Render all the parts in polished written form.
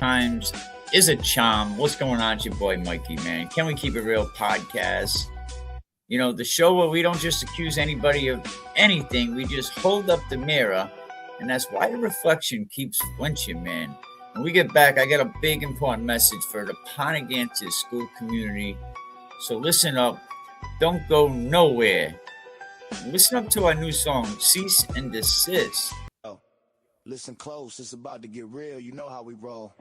Times is a charm. What's going on? It's your boy Mikey, man. Can we keep it real podcast? You know, the show where we don't just accuse anybody of anything, we just hold up the mirror, and that's why the reflection keeps flinching, man. When we get back, I got a big important message for the Ponaganset school community. So listen up, don't go nowhere. Listen up to our new song, Cease and Desist. Listen close, it's about to get real, you know how we roll.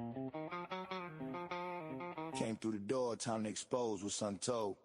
Came through the door, time to expose what's untold.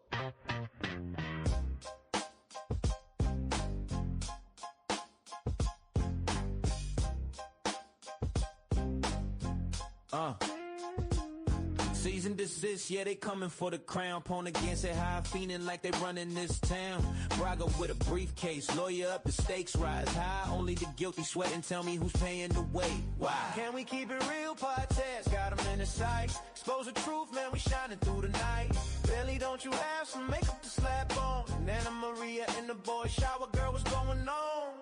Cease and desist, yeah, they coming for the crown. Ponaganset high, feeling like they running this town. Braga with a briefcase, lawyer up, the stakes rise high. Only the guilty sweat and tell me who's paying the way. Why? Can we keep it real, podcast? Got them in the sights. Expose the truth, man, we shining through the night. Barely don't you have some makeup to slap on? And Anna Maria in the boy shower, girl, what's going on?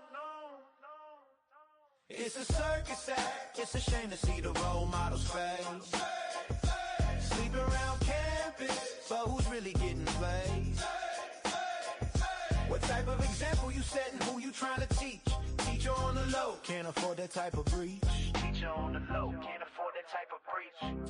It's a circus act. It's a shame to see the role models fade. Sleep around campus, but who's really getting played? What type of example you setting? Who you trying to teach? Teacher on the low, can't afford that type of breach. Teacher on the low, can't afford that type of breach.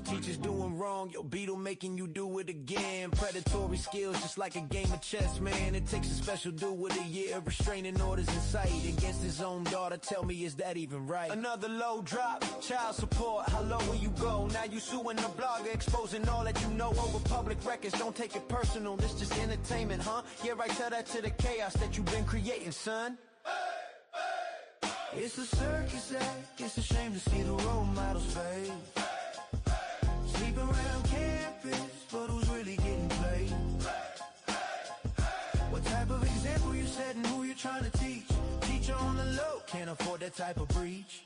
Teachers doing wrong, your beetle making you do it again. Predatory skills just like a game of chess, man. It takes a special dude with a year of restraining orders in sight against his own daughter. Tell me, is that even right? Another low drop, child support. How low will you go? Now you suing the blogger, exposing all that you know over public records. Don't take it personal, this just entertainment, huh? Yeah, right, tell that to the chaos that you've been creating, son. It's a circus act. It's a shame to see the role models fade. Sleep around campus, but who's really getting played? What type of example you setting? Who you trying to teach? Teacher on the low, can't afford that type of breach.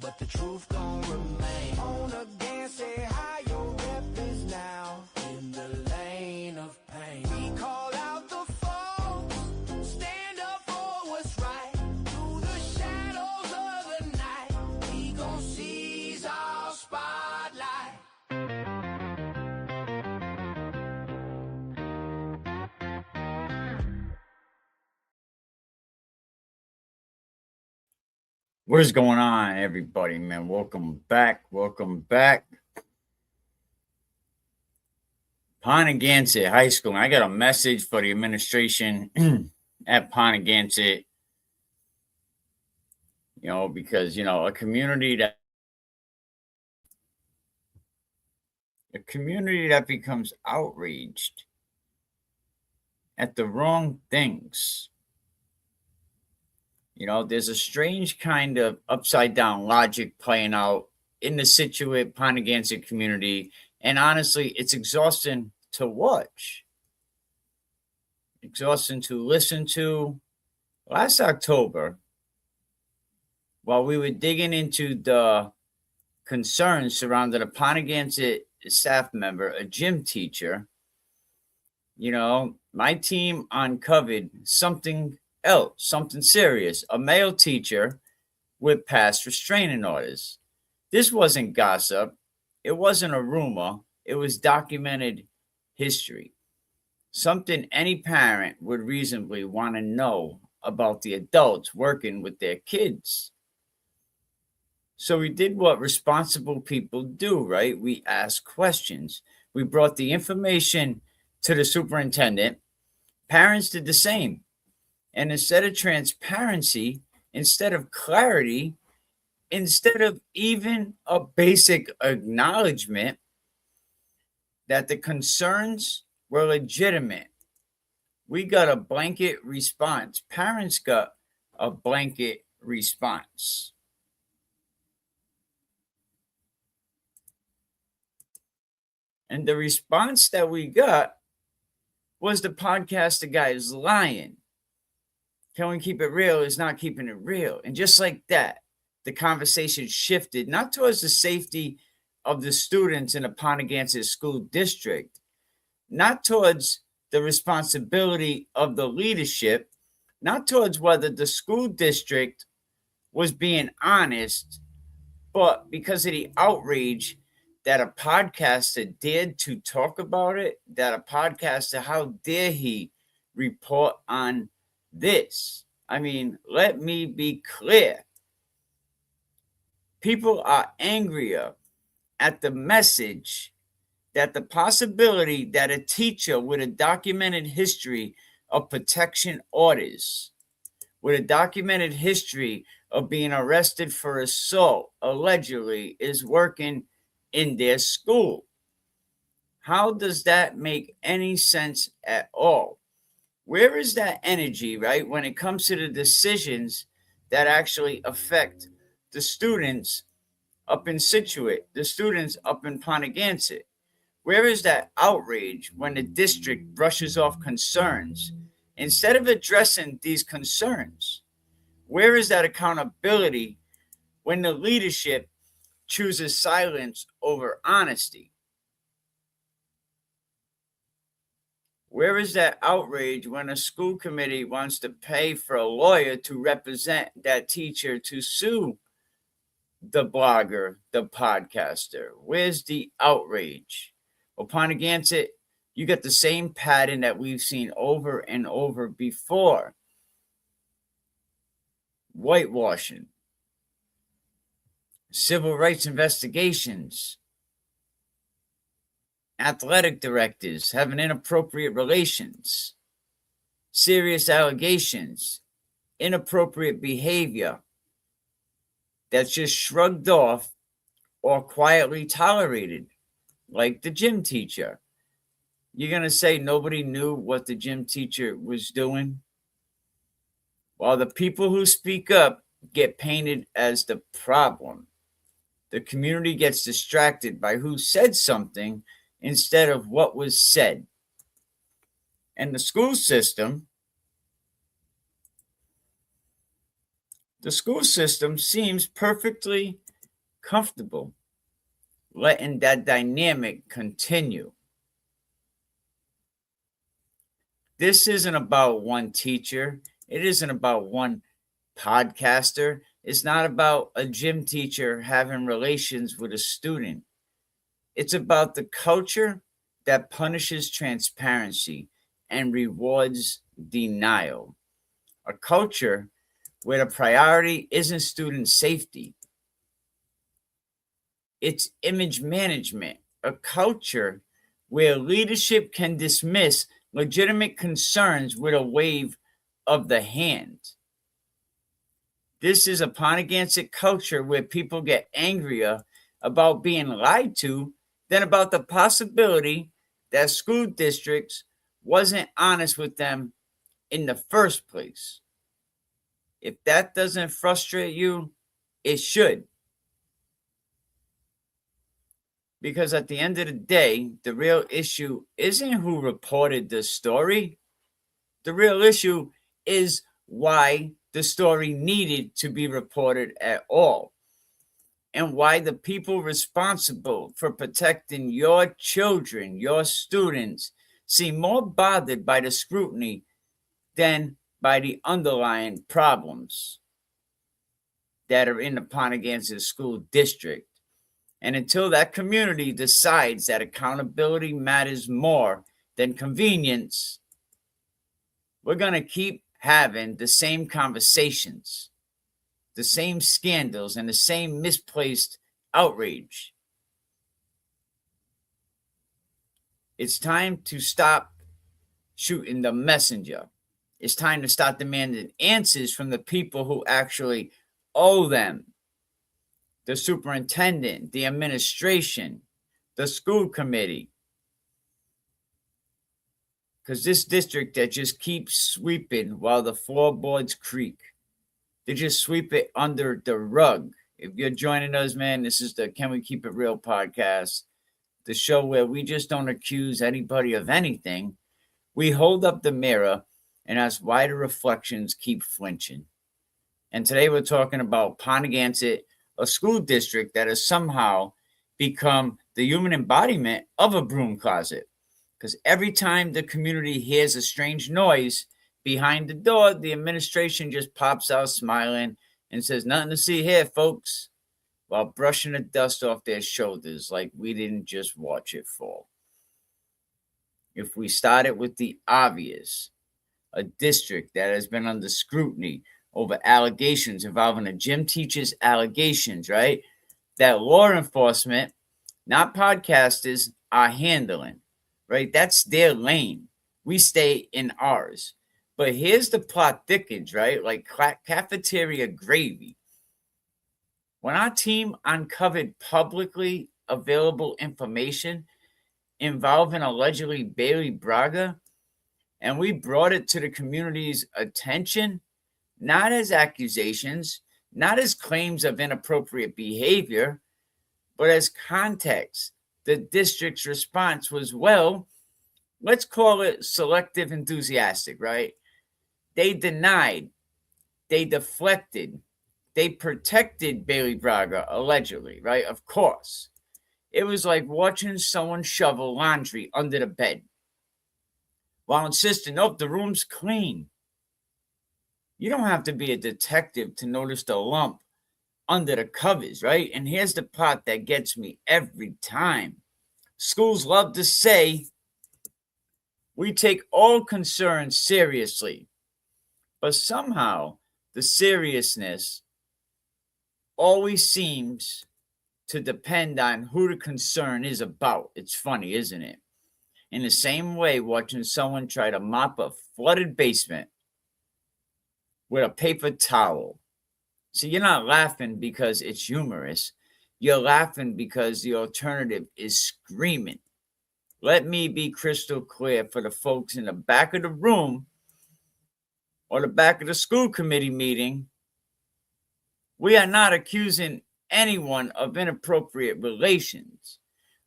But the truth gon' remain. Ponaganset, how your rep is now in the lane of pain. We call out the folks, stand up for what's right. Through the shadows of the night, we gon' seize our spotlight. What is going on, everybody, man? Welcome back. Ponaganset High School. I got a message for the administration at Ponaganset, because, a community that becomes outraged at the wrong things. There's a strange kind of upside down logic playing out in the Scituate Ponaganset community. And honestly, it's exhausting to watch, exhausting to listen to. Last October, while we were digging into the concerns surrounding a Ponaganset staff member, a gym teacher, my team uncovered something else, something serious, a male teacher with past restraining orders. This wasn't gossip. It wasn't a rumor. It was documented history. Something any parent would reasonably want to know about the adults working with their kids. So we did what responsible people do, right? We asked questions. We brought the information to the superintendent. Parents did the same. And instead of transparency, instead of clarity, instead of even a basic acknowledgement that the concerns were legitimate, we got a blanket response. Parents got a blanket response. And the response that we got was the podcaster guy is lying. Can we keep it real? Is not keeping it real. And just like that, the conversation shifted, not towards the safety of the students in the Ponaganset school district, not towards the responsibility of the leadership, not towards whether the school district was being honest, but because of the outrage that a podcaster dared to talk about it, that a podcaster, how dare he report on this? I mean, let me be clear. People are angrier at the message that the possibility that a teacher with a documented history of protection orders, with a documented history of being arrested for assault, allegedly, is working in their school. How does that make any sense at all? Where is that energy, right, when it comes to the decisions that actually affect the students up in Situate, the students up in Ponaganset? Where is that outrage when the district brushes off concerns instead of addressing these concerns? Where is that accountability when the leadership chooses silence over honesty? Where is that outrage when a school committee wants to pay for a lawyer to represent that teacher to sue the blogger, the podcaster? Where's the outrage? Well, Ponaganset, you get the same pattern that we've seen over and over before. Whitewashing, civil rights investigations, athletic directors having inappropriate relations, serious allegations, inappropriate behavior that's just shrugged off or quietly tolerated, like the gym teacher. You're going to say nobody knew what the gym teacher was doing? While the people who speak up get painted as the problem, the community gets distracted by who said something instead of what was said. And the school system seems perfectly comfortable letting that dynamic continue. This isn't about one teacher. It isn't about one podcaster. It's not about a gym teacher having relations with a student. It's about the culture that punishes transparency and rewards denial. A culture where the priority isn't student safety. It's image management. A culture where leadership can dismiss legitimate concerns with a wave of the hand. This is a Ponaganset culture where people get angrier about being lied to than about the possibility that school districts wasn't honest with them in the first place. If that doesn't frustrate you, it should. Because at the end of the day, the real issue isn't who reported the story. The real issue is why the story needed to be reported at all, and why the people responsible for protecting your children, your students, seem more bothered by the scrutiny than by the underlying problems that are in the Ponaganset school district. And until that community decides that accountability matters more than convenience, we're going to keep having the same conversations, the same scandals, and the same misplaced outrage. It's time to stop shooting the messenger. It's time to start demanding answers from the people who actually owe them. The superintendent, the administration, the school committee. Because this district that just keeps sweeping while the floorboards creak. They just sweep it under the rug. If you're joining us, man, this is the Can We Keep It Real podcast, the show where we just don't accuse anybody of anything. We hold up the mirror and ask why the reflections keep flinching. And today we're talking about Ponaganset, a school district that is somehow become the human embodiment of a broom closet. Because every time the community hears a strange noise behind the door, the administration just pops out smiling and says, "Nothing to see here, folks," while brushing the dust off their shoulders like we didn't just watch it fall. If we started with the obvious, a district that has been under scrutiny over allegations involving a gym teacher's allegations, right? That law enforcement, not podcasters, are handling, right? That's their lane. We stay in ours. But here's the plot thickens, right? Like cafeteria gravy. When our team uncovered publicly available information involving allegedly Bailey Braga, and we brought it to the community's attention, not as accusations, not as claims of inappropriate behavior, but as context, the district's response was, well, let's call it selective enthusiastic, right? They denied, they deflected, they protected Bailey Braga, allegedly, right? Of course. It was like watching someone shovel laundry under the bed while insisting, nope, the room's clean. You don't have to be a detective to notice the lump under the covers, right? And here's the part that gets me every time. Schools love to say, we take all concerns seriously. But somehow the seriousness always seems to depend on who the concern is about. It's funny, isn't it? In the same way, watching someone try to mop a flooded basement with a paper towel. See, you're not laughing because it's humorous. You're laughing because the alternative is screaming. Let me be crystal clear for the folks in the back of the room or the back of the school committee meeting. We are not accusing anyone of inappropriate relations.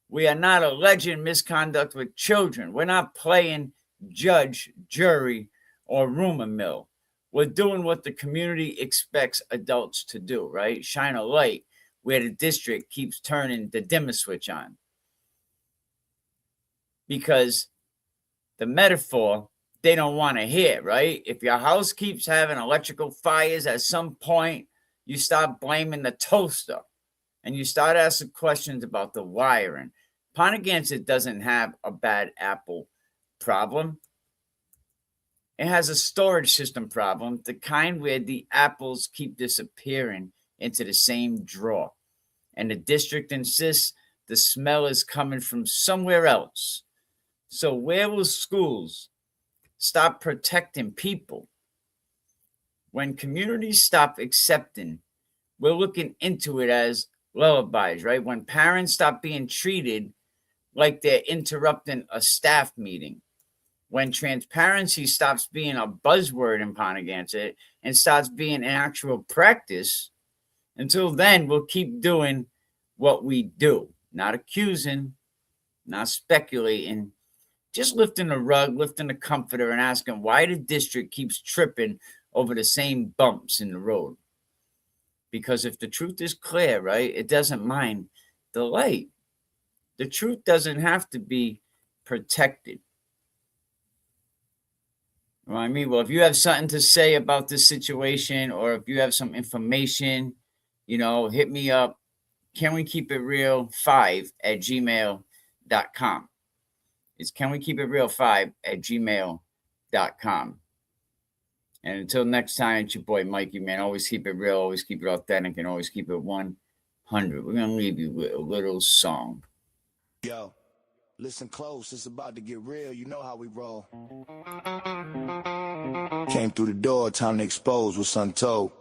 We are not alleging misconduct with children. We're not playing judge, jury, or rumor mill. We're doing what the community expects adults to do, right? Shine a light where the district keeps turning the dimmer switch on. Because the metaphor, they don't want to hear, right? If your house keeps having electrical fires, at some point, you start blaming the toaster and you start asking questions about the wiring. Ponaganset doesn't have a bad Apple problem. It has a storage system problem, the kind where the apples keep disappearing into the same drawer. And the district insists the smell is coming from somewhere else. So where will schools stop protecting people? When communities stop accepting, we're looking into it as lullabies, right? When parents stop being treated like they're interrupting a staff meeting. When transparency stops being a buzzword in Ponaganset and starts being an actual practice, until then, we'll keep doing what we do. Not accusing, not speculating, just lifting the rug, lifting the comforter, and asking why the district keeps tripping over the same bumps in the road. Because if the truth is clear, right, it doesn't mind the light. The truth doesn't have to be protected. You know what I mean? Well, if you have something to say about this situation, or if you have some information, hit me up. Can we keep it real 5@gmail.com. It's can we keep it real 5@gmail.com. And until next time, it's your boy Mikey, man. Always keep it real, always keep it authentic, and always keep it 100. We're going to leave you with a little song. Yo, listen close, it's about to get real, you know how we roll. Came through the door, time to expose what's untold.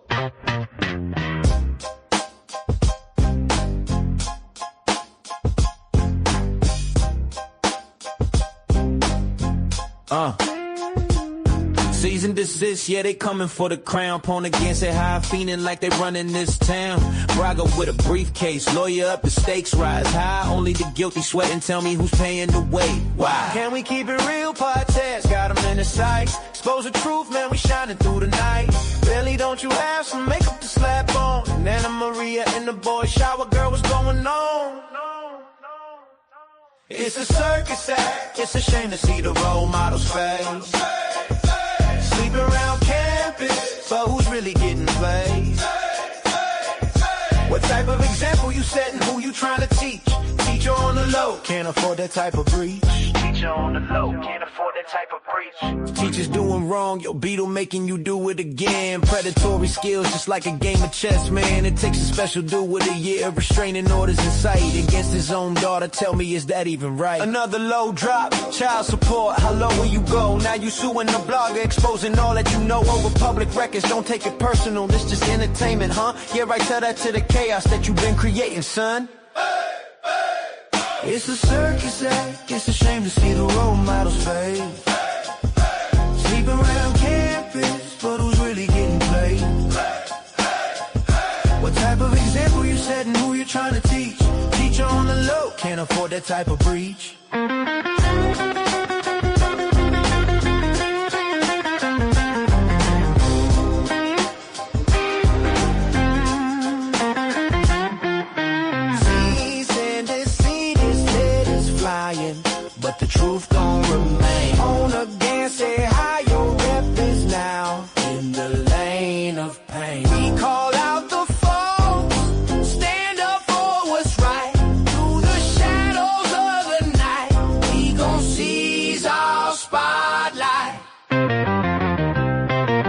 Cease and desist, yeah, they coming for the crown. Ponaganset high, feeling like they running this town. Braga with a briefcase, lawyer up, the stakes rise high. Only the guilty sweat and tell me who's paying the way. Why? Can we keep it real, podcast? Got them in the sights. Expose the truth, man, we shining through the night. Really, don't you have some makeup to slap on? And Anna Maria in the boy shower, girl, what's going on? It's a circus act. It's a shame to see the role models fade. Sleeping around campus, but who's really getting played? What type of example you setting? Who you trying to teach? Teacher on the low, can't afford that type of breach. Teacher on the low, can't afford that type of breach. Teachers doing wrong, your beetle making you do it again. Predatory skills just like a game of chess, man. It takes a special dude with a year of restraining orders in sight against his own daughter. Tell me, is that even right? Another low drop, child support. How low will you go? Now you suing the blogger, exposing all that you know over public records. Don't take it personal, this just entertainment, huh? Yeah, right, tell that to the chaos that you've been creating, son. It's a circus act. It's a shame to see the role models fade. Sleeping around campus, but who's really getting played? What type of example you setting? Who you trying to teach? Teacher on the low, can't afford that type of breach. But the truth gon' remain. Ponaganset,